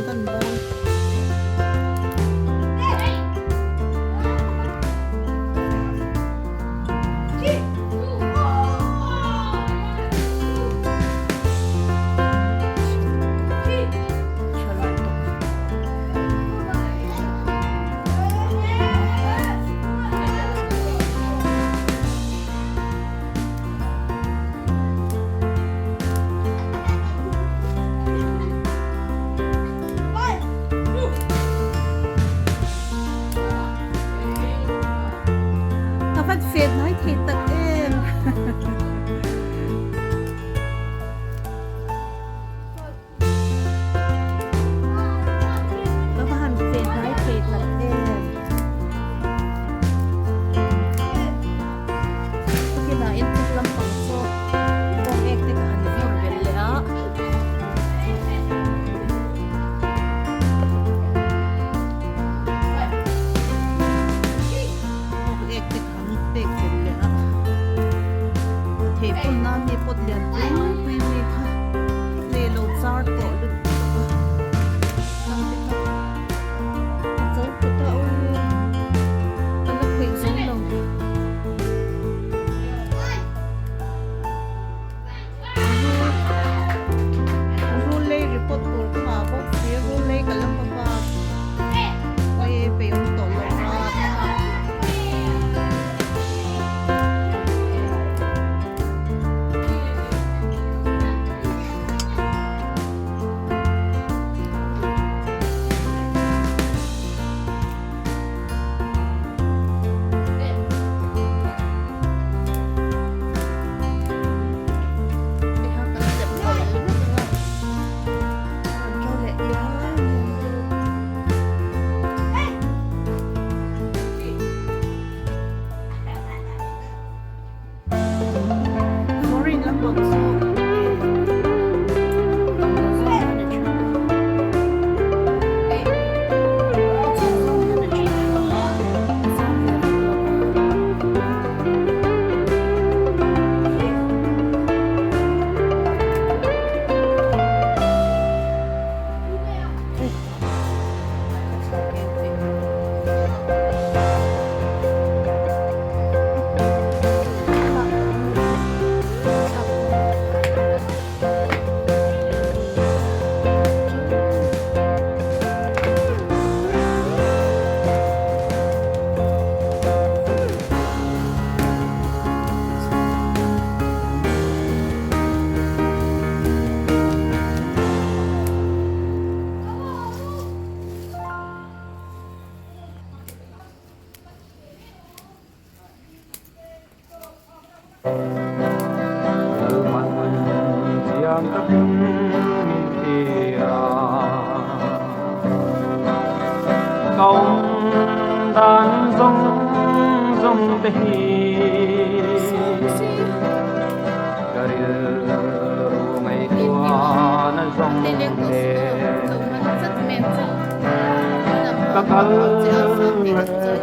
kan ball. Phát phiền nói thì tật em. Các bạn phiền nói thì tật em. Khi nào em không làm bằng số con em thì cả những phần về lẽ thì phun nó như phun liền quy quy ha lê lột giar cổ được tăng tiếp tục dấu của tao nó bị dấu lồng rule report của mà bốc phía rule cả lâm ba quay về ông tổ lồng công đàn rong rong tê garir rumai tua na rong tê kakal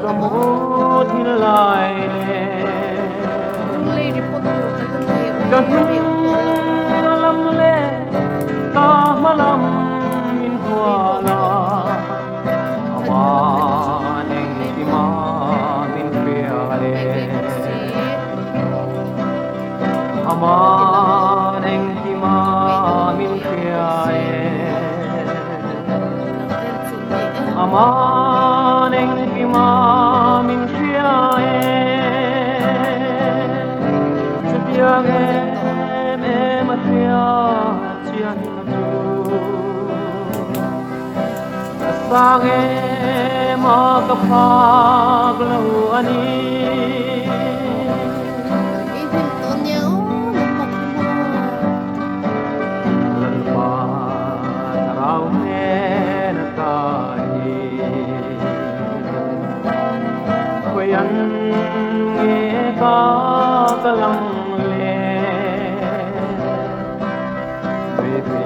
kamu thilai lam le ta malam min huala amaneng imamin piale amaneng imamin piale amaneng imamin piale chudiang em atia chian tu sang em akapag ani kalang le baby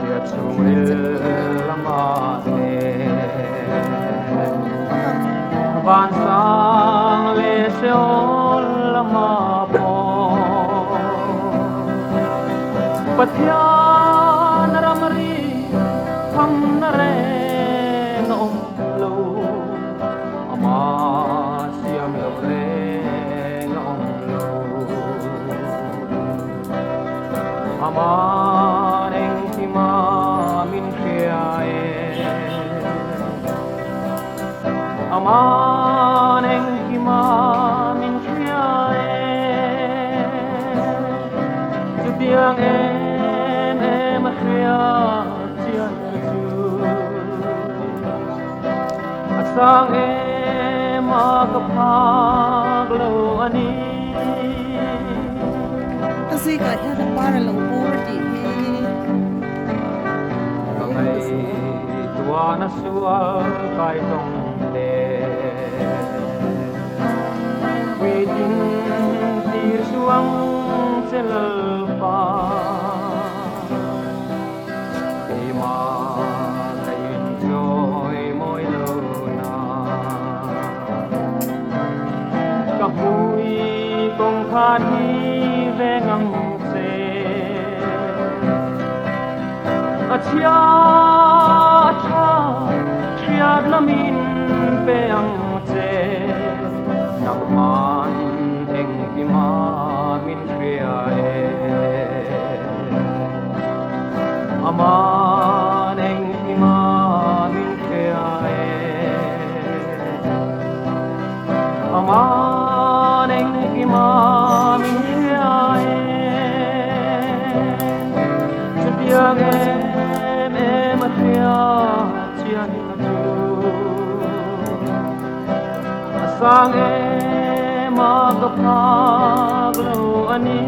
riat sumil lamate van sang le seol lamapo pathian ramri Am na re na lo ama siam lo re na lo ama neng ti ma min khia e ama neng ti ma min khia e tu tiang em khia chian chu asang em ka phak lo ani asi ka ya da para lo por ti he ngày tua na sual kai tong te quy tin tir suang sel pa ma kai joy moi lo na ka pui kong khan hi ve ngang se a chia cha chia lamin pe ang che nang man eng ki ma min kria e aman eng ki ma min kria e aman eng ki ma min kria e chupiang em khia chian chu asang em ka phak lo ani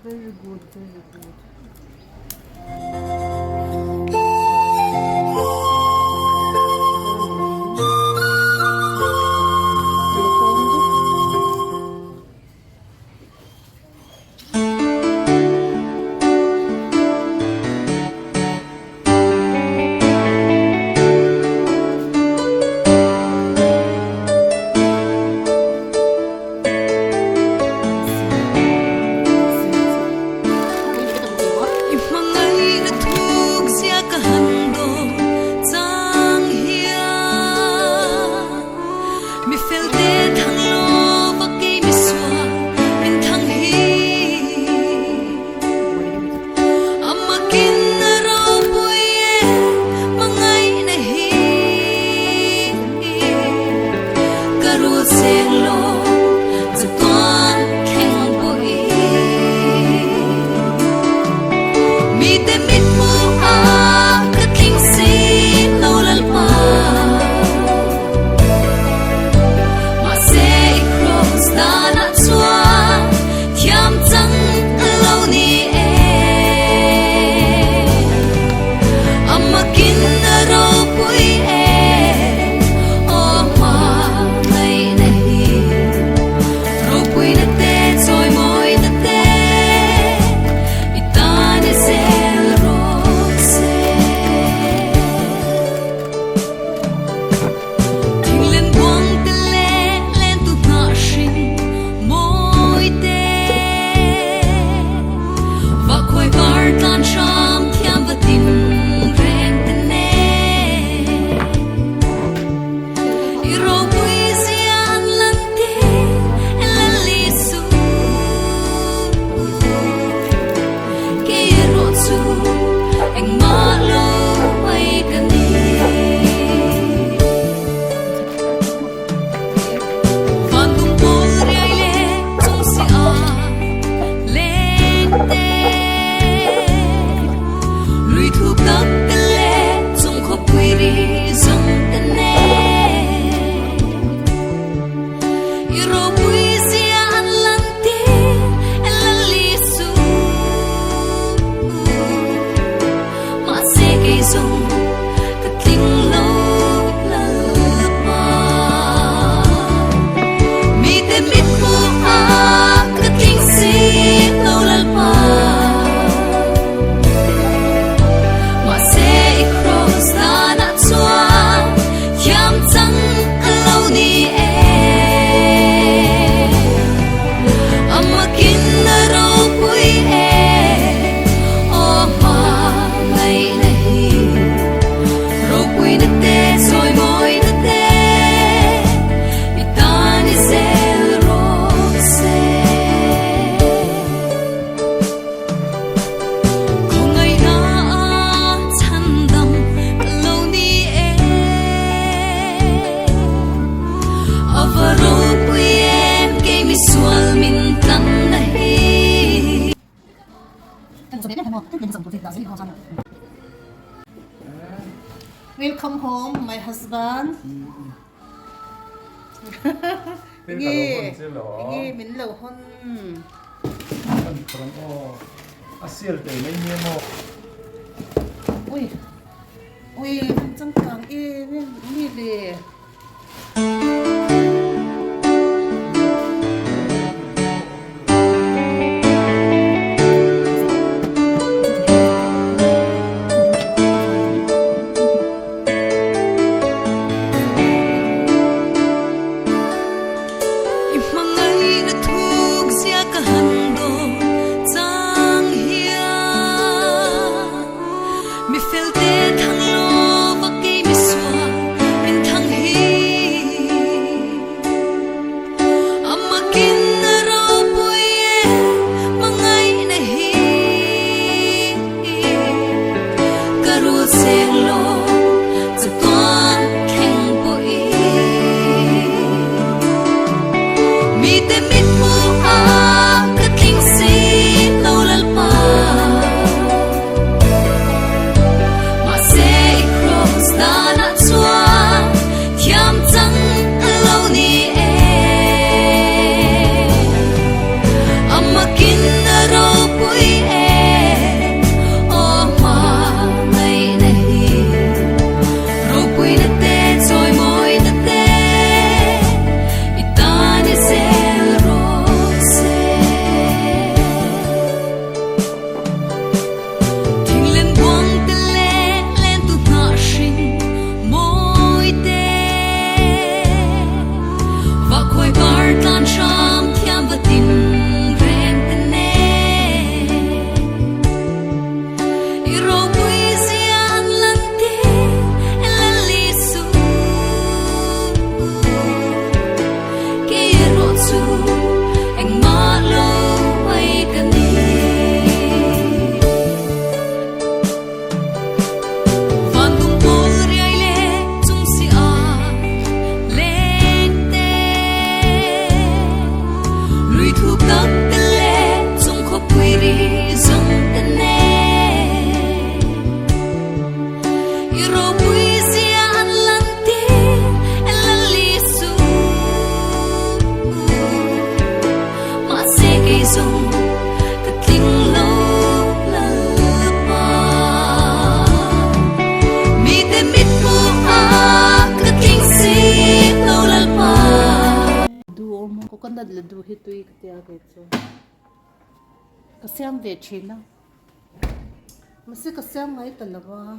very good, very good. Welcome home, my husband. Bên cả lỗ hôn chứ lỗ. Nghe mình lẩu hôn. Phần phần ô. Asiel tới mấy nhiêu mô. Ui, ui, mình chẳng càng mình đi về. Coconut ladu hitui kaya getso. Kasi ang veggie na. Masi kasi ang ngay talaga.